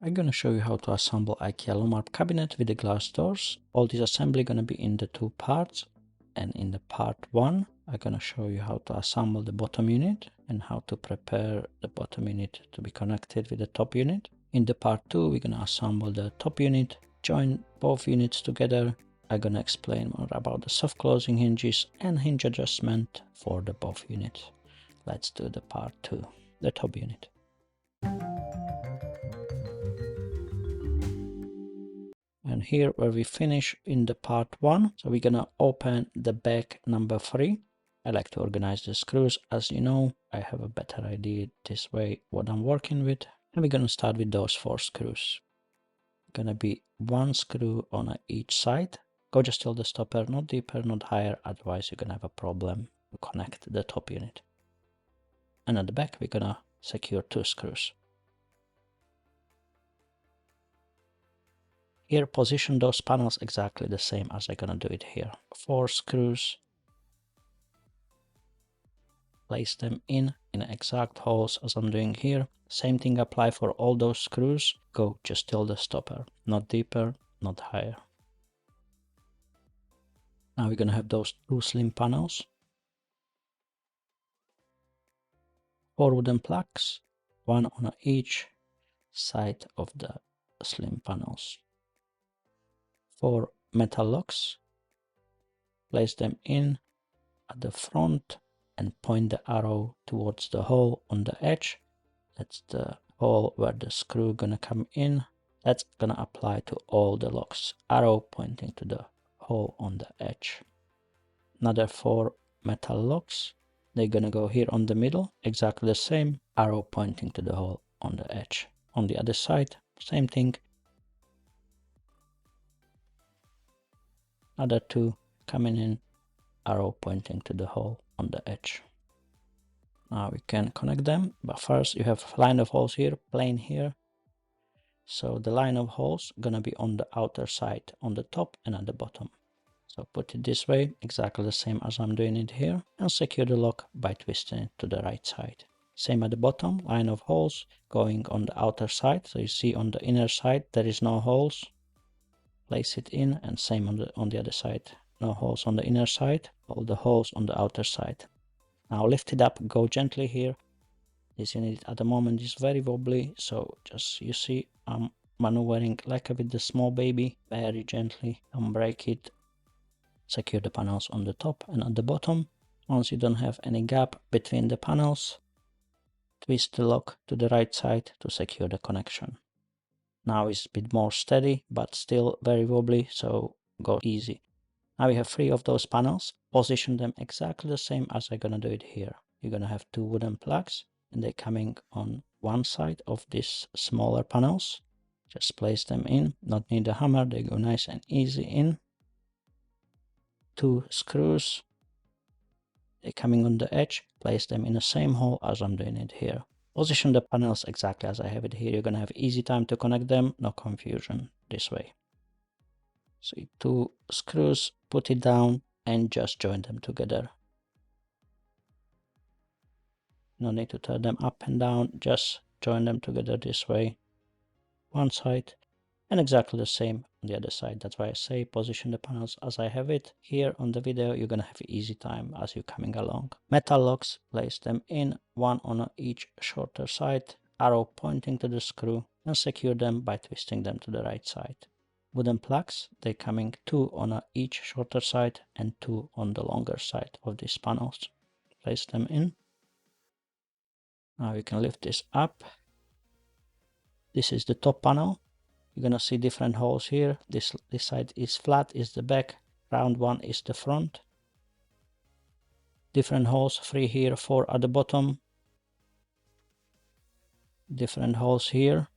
I'm gonna show you how to assemble Ikea LOMMARP cabinet with the glass doors. All this assembly gonna be in the two parts, and in the part 1 I'm gonna show you how to assemble the bottom unit and how to prepare the bottom unit to be connected with the top unit. In the part 2 we're gonna assemble the top unit, join both units together. I'm gonna explain more about the soft closing hinges and hinge adjustment for the both units. Let's do the part 2, the top unit. And here where we finish in the part 1, so we're gonna open the bag number 3. I like to organize the screws. As you know, I have a better idea this way what I'm working with. And we're gonna start with those 4 screws. Gonna be 1 screw on each side. Go just till the stopper, not deeper, not higher, otherwise you're gonna have a problem to connect the top unit. And at the back we're gonna secure 2 screws. Here, position those panels exactly the same as I'm gonna do it here. 4 screws. Place them in exact holes as I'm doing here. Same thing apply for all those screws. Go just till the stopper, not deeper, not higher. Now we're gonna have those 2 slim panels. 4 wooden plugs, 1 on each side of the slim panels. 4 metal locks. Place them in at the front and point the arrow towards the hole on the edge. That's the hole where the screw gonna come in. That's gonna apply to all the locks. Arrow pointing to the hole on the edge. Another 4 metal locks. They're gonna go here on the middle, exactly the same. Arrow pointing to the hole on the edge. On the other side, same thing. Other 2 coming in, arrow pointing to the hole on the edge. Now we can connect them, but first you have line of holes here, plain here. So the line of holes gonna be on the outer side, on the top and at the bottom. So put it this way, exactly the same as I'm doing it here, and secure the lock by twisting it to the right side. Same at the bottom, line of holes going on the outer side. So you see on the inner side there is no holes. Place it in, and same on the other side. No holes on the inner side, all the holes on the outer side. Now lift it up, go gently here. This unit at the moment is very wobbly, so just you see I'm maneuvering like with the small baby, very gently, and break it. Secure the panels on the top and at the bottom. Once you don't have any gap between the panels, twist the lock to the right side to secure the connection. Now it's a bit more steady, but still very wobbly, so go easy. Now we have 3 of those panels. Position them exactly the same as I'm gonna do it here. You're gonna have 2 wooden plugs, and they're coming on one side of these smaller panels. Just place them in, not need a hammer, they go nice and easy in. 2 screws, they're coming on the edge, place them in the same hole as I'm doing it here. Position the panels exactly as I have it here. You're gonna have easy time to connect them, no confusion this way. So 2 screws, put it down and just join them together. No need to turn them up and down, just join them together this way. One side, and exactly the same on the other side. That's why I say position the panels as I have it. Here on the video, you're gonna have easy time as you're coming along. Metal locks, place them in, 1 on each shorter side, arrow pointing to the screw, and secure them by twisting them to the right side. Wooden plugs, they're coming 2 on each shorter side and 2 on the longer side of these panels. Place them in. Now you can lift this up. This is the top panel. You're gonna see different holes here. This side is flat, is the back. Round one is the front. Different holes, 3 here, 4 at the bottom. Different holes here.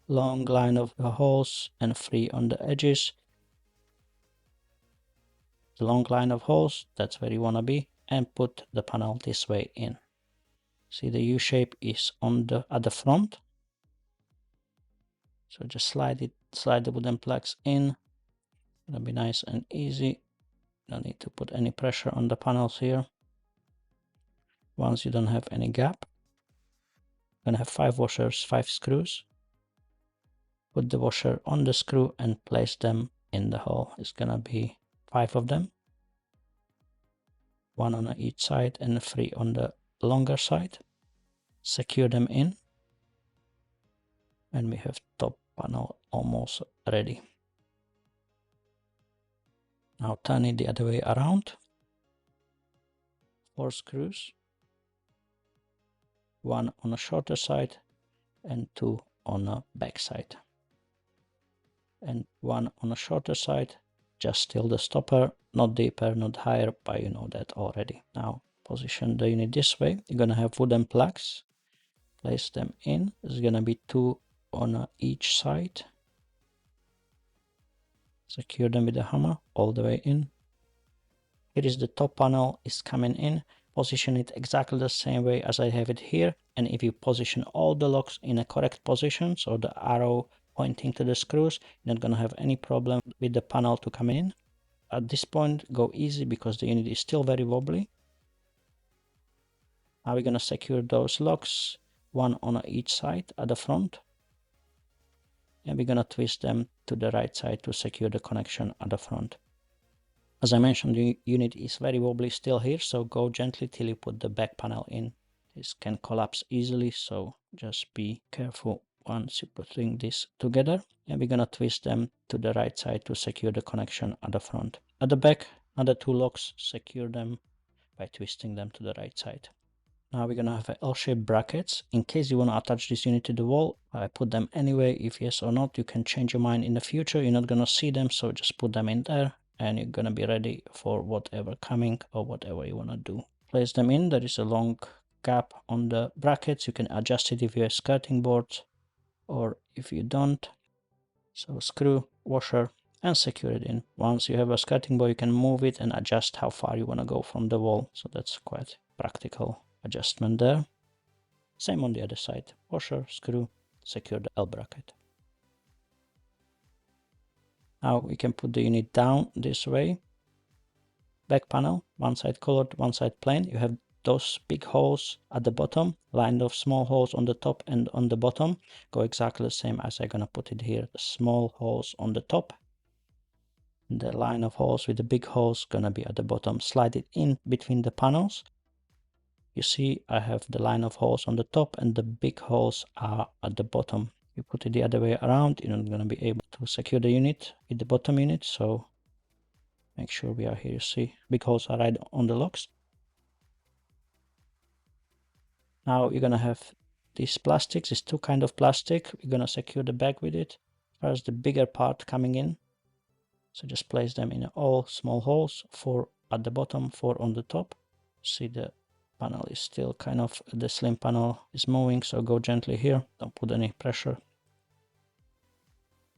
Long line of holes and 3 on the edges. The long line of holes, that's where you wanna be. And put the panel this way in. See the U shape is at the front. So just slide the wooden plugs in. It'll be nice and easy. Don't need to put any pressure on the panels here. Once you don't have any gap, you're gonna have 5 washers, 5 screws. Put the washer on the screw and place them in the hole. It's gonna be 5 of them. 1 on each side and 3 on the longer side. Secure them in. And we have top panel almost ready. Now turn it the other way around. 4 screws. 1 on a shorter side and 2 on a back side. And 1 on a shorter side, just still the stopper, not deeper, not higher, but you know that already. Now position the unit this way. You're gonna have wooden plugs. Place them in. There's gonna be 2 on each side. Secure them with a hammer all the way in. Here is the top panel is coming in. Position it exactly the same way as I have it here. And if you position all the locks in a correct position, so the arrow pointing to the screws, you're not going to have any problem with the panel to come in. At this point, go easy because the unit is still very wobbly. Now we're going to secure those locks, 1 on each side at the front. And we're going to twist them to the right side to secure the connection at the front. As I mentioned, the unit is very wobbly still here, so go gently till you put the back panel in. This can collapse easily, so just be careful once you're putting this together. And we're gonna twist them to the right side to secure the connection at the front. At the back, another 2 locks, secure them by twisting them to the right side. Now we're gonna have L-shaped brackets. In case you wanna attach this unit to the wall, I put them anyway. If yes or not, you can change your mind in the future. You're not gonna see them, so just put them in there. And you're gonna be ready for whatever coming or whatever you wanna do. Place them in. There is a long gap on the brackets. You can adjust it if you have skirting boards or if you don't. So screw, washer, and secure it in. Once you have a skirting board, you can move it and adjust how far you wanna go from the wall. So that's quite practical adjustment there. Same on the other side. Washer, screw, secure the L bracket. Now we can put the unit down this way. Back panel, one side colored, one side plain. You have those big holes at the bottom, lined of small holes on the top and on the bottom. Go exactly the same as I'm gonna put it here. The small holes on the top. The line of holes with the big holes gonna be at the bottom. Slide it in between the panels. You see I have the line of holes on the top and the big holes are at the bottom. You put it the other way around, you're not going to be able to secure the unit with the bottom unit, so make sure we are here. You see, big holes are right on the locks. Now you're going to have these plastics, these 2 kinds of plastic. We're going to secure the back with it. First, the bigger part coming in. So just place them in all small holes, 4 at the bottom, 4 on the top. See the panel is still kind of, the slim panel is moving, so go gently here, don't put any pressure.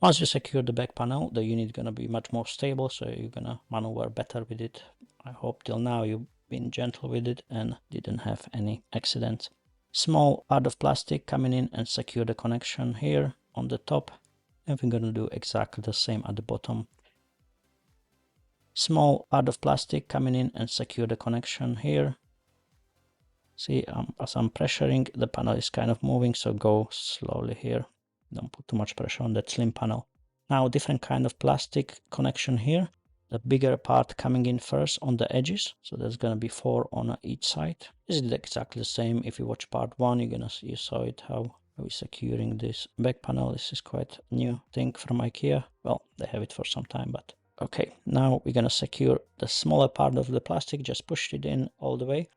Once you secure the back panel, the unit is gonna be much more stable, so you're gonna maneuver better with it. I hope till now you've been gentle with it and didn't have any accidents. Small part of plastic coming in and secure the connection here on the top, and we're gonna do exactly the same at the bottom. Small part of plastic coming in and secure the connection here. See, as I'm pressuring, the panel is kind of moving, so go slowly here. Don't put too much pressure on that slim panel. Now, different kind of plastic connection here. The bigger part coming in first on the edges. So there's gonna be 4 on each side. This is exactly the same. If you watch part 1, you're gonna see, you saw it, how we're securing this back panel. This is quite a new thing from Ikea. Well, they have it for some time, but okay. Now we're gonna secure the smaller part of the plastic. Just push it in all the way.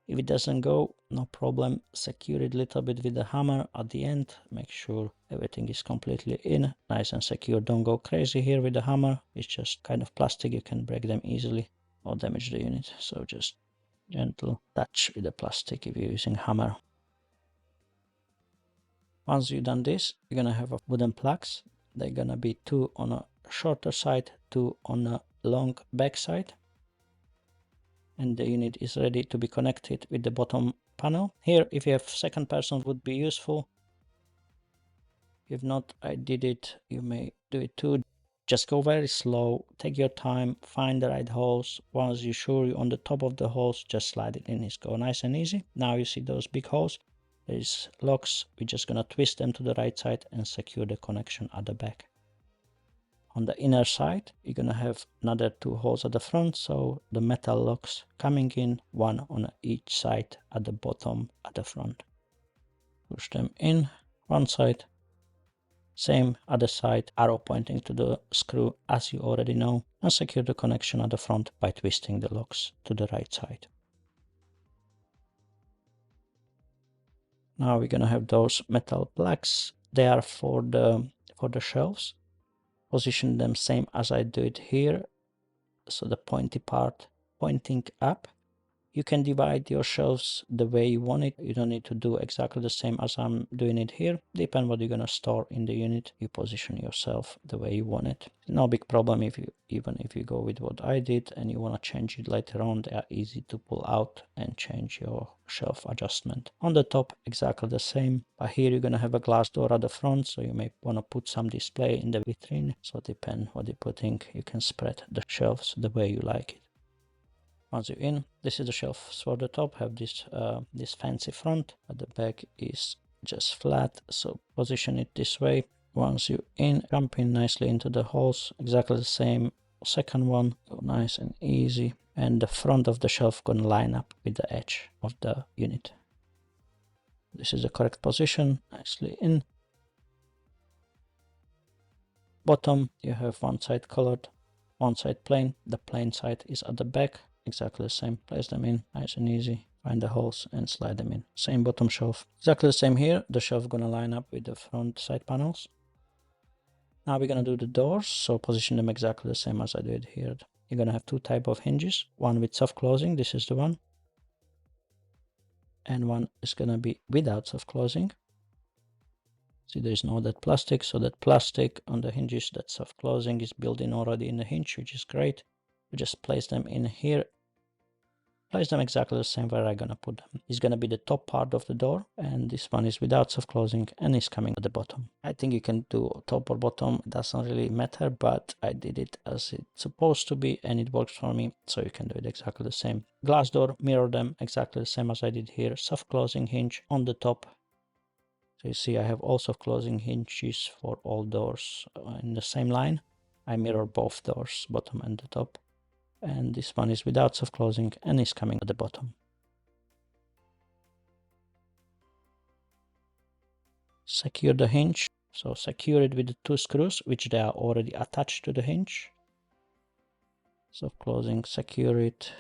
If it doesn't go, no problem, secure it a little bit with the hammer at the end. Make sure everything is completely in, nice and secure. Don't go crazy here with the hammer. It's just kind of plastic, you can break them easily or damage the unit. So just gentle touch with the plastic if you're using hammer. Once you've done this, you're gonna have wooden plugs. They're gonna be 2 on a shorter side, 2 on a long back side. And the unit is ready to be connected with the bottom panel. Here, if you have second person, would be useful. If not, I did it, you may do it too. Just go very slow, take your time, find the right holes. Once you're sure you're on the top of the holes, just slide it in. It's go nice and easy. Now you see those big holes. These locks, we're just gonna twist them to the right side and secure the connection at the back. On the inner side, you're gonna have another 2 holes at the front, so the metal locks coming in, one on each side at the bottom at the front. Push them in, one side, same other side, arrow pointing to the screw as you already know, and secure the connection at the front by twisting the locks to the right side. Now we're gonna have those metal plugs. They are for the shelves. Position them same as I do it here. So the pointy part pointing up. You can divide your shelves the way you want it. You don't need to do exactly the same as I'm doing it here. Depend what you're gonna store in the unit. You position yourself the way you want it. No big problem even if you go with what I did and you wanna change it later on. They are easy to pull out and change your shelf adjustment. On the top, exactly the same. But here you're gonna have a glass door at the front, so you may wanna put some display in the vitrine. So depend what you're putting. You can spread the shelves the way you like it. Once you're in, this is the shelves for the top, have this this fancy front, but the back is just flat, so position it this way. Once you're in, jump in nicely into the holes, exactly the same second one, go nice and easy, and the front of the shelf gonna line up with the edge of the unit. This is the correct position, nicely in. Bottom, you have one side colored, one side plain, the plain side is at the back. Exactly the same. Place them in, nice and easy. Find the holes and slide them in. Same bottom shelf. Exactly the same here. The shelf gonna line up with the front side panels. Now we're gonna do the doors, so position them exactly the same as I did here. You're gonna have 2 types of hinges. One with soft closing, this is the one. And one is gonna be without soft closing. See, there is no that plastic, so that plastic on the hinges, that soft closing is built in already in the hinge, which is great. We just place them in here. Place them exactly the same where I'm gonna put them. It's gonna be the top part of the door, and this one is without soft closing and is coming at the bottom. I think you can do top or bottom, it doesn't really matter, but I did it as it's supposed to be and it works for me, so you can do it exactly the same. Glass door, mirror them exactly the same as I did here. Soft closing hinge on the top. So you see I have also closing hinges for all doors in the same line. I mirror both doors, bottom and the top. And this one is without soft closing and is coming at the bottom. Secure the hinge. So secure it with the 2 screws, which they are already attached to the hinge. Soft closing, secure it.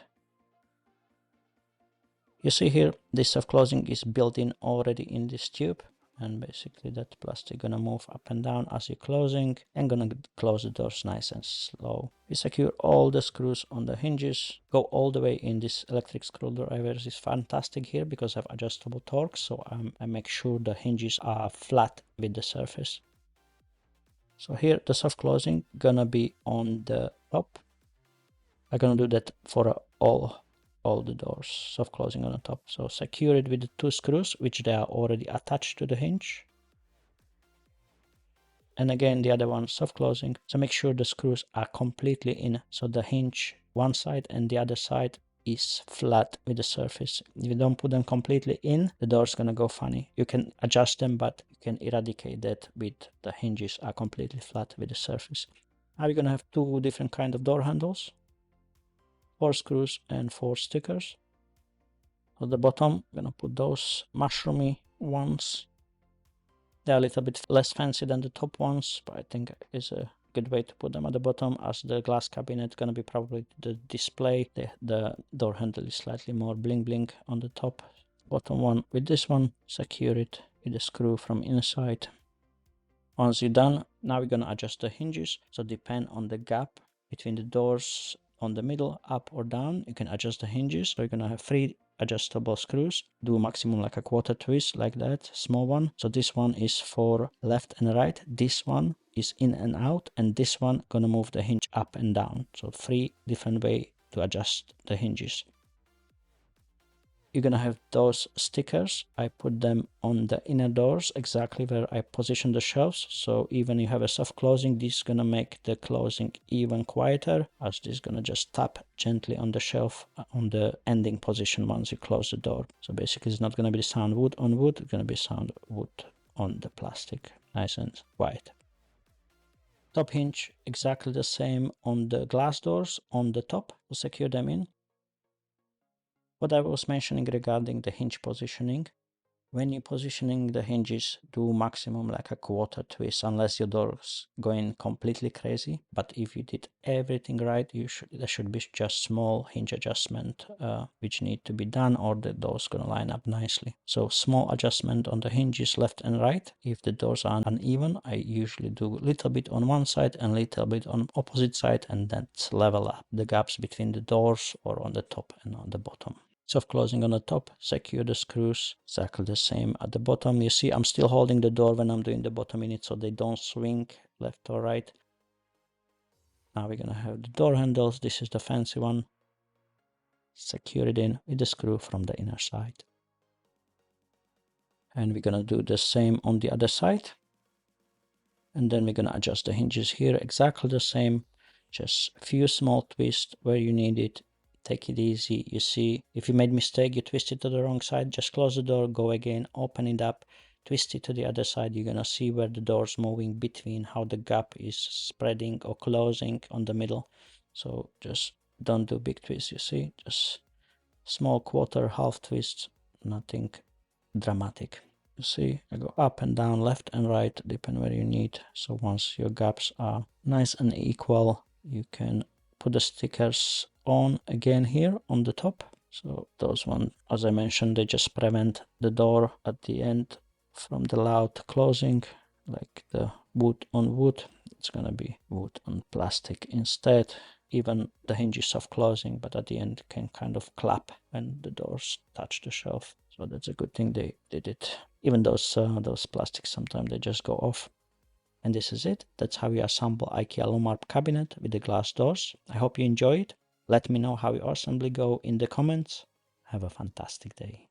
You see here, this soft closing is built in already in this tube. And basically that plastic gonna move up and down as you're closing and gonna close the doors nice and slow. We secure all the screws on the hinges, go all the way in. This electric screwdriver is fantastic here because I have adjustable torque, so I make sure the hinges are flat with the surface. So here the soft closing gonna be on the top. I'm gonna do that for all the doors, soft closing on the top. So secure it with the 2 screws, which they are already attached to the hinge. And again, the other one, soft closing. So make sure the screws are completely in. So the hinge, one side and the other side is flat with the surface. If you don't put them completely in, the door's gonna go funny. You can adjust them, but you can eradicate that with the hinges are completely flat with the surface. Now we're gonna have 2 different kind of door handles. 4 screws and 4 stickers. At the bottom, I'm gonna put those mushroomy ones. They're a little bit less fancy than the top ones, but I think it's a good way to put them at the bottom, as the glass cabinet gonna be probably the display. The door handle is slightly more bling bling on the top. Bottom one with this one, secure it with a screw from inside. Once you're done, now we're gonna adjust the hinges. So depend on the gap between the doors on the middle, up or down, you can adjust the hinges. So you're gonna have 3 adjustable screws. Do maximum like a quarter twist like that, small one. So this one is for left and right. This one is in and out, and this one gonna move the hinge up and down. So 3 different way to adjust the hinges. you're gonna have those stickers. I put them on the inner doors, exactly where I position the shelves. So even you have a soft closing, this is gonna make the closing even quieter, as this is gonna just tap gently on the shelf on the ending position once you close the door. So basically it's not gonna be the sound wood on wood, it's gonna be sound wood on the plastic, nice and quiet. Top hinge, exactly the same on the glass doors on the top to secure them in. What I was mentioning regarding the hinge positioning, when you're positioning the hinges, do maximum like a quarter twist, unless your door's going completely crazy. But if you did everything right, there should be just small hinge adjustment which need to be done, or the door's gonna line up nicely. So small adjustment on the hinges left and right. If the doors are uneven, I usually do a little bit on one side and a little bit on opposite side, and that's level up the gaps between the doors or on the top and on the bottom. Soft closing on the top, secure the screws, exactly the same at the bottom. You see I'm still holding the door when I'm doing the bottom in it, so they don't swing left or right. Now we're gonna have the door handles. This is the fancy one. Secure it in with the screw from the inner side. And we're gonna do the same on the other side. And then we're gonna adjust the hinges here, exactly the same. Just a few small twists where you need it. Take it easy. You see, if you made mistake, you twist it to the wrong side, just close the door, go again, open it up, twist it to the other side. You're gonna see where the door's moving between, how the gap is spreading or closing on the middle. So just don't do big twists, you see, just small quarter, half twists, nothing dramatic. You see, I go up and down, left and right, depending where you need. So once your gaps are nice and equal, you can put the stickers on again here on the top. So those ones, as I mentioned, they just prevent the door at the end from the loud closing, like the wood on wood. It's gonna be wood on plastic instead. Even the hinge is soft closing, but at the end can kind of clap when the doors touch the shelf. So that's a good thing they did it. Even those plastics, sometimes they just go off. And this is it. That's how you assemble Ikea LOMMARP cabinet with the glass doors. I hope you enjoy it. Let me know how your assembly go in the comments. Have a fantastic day.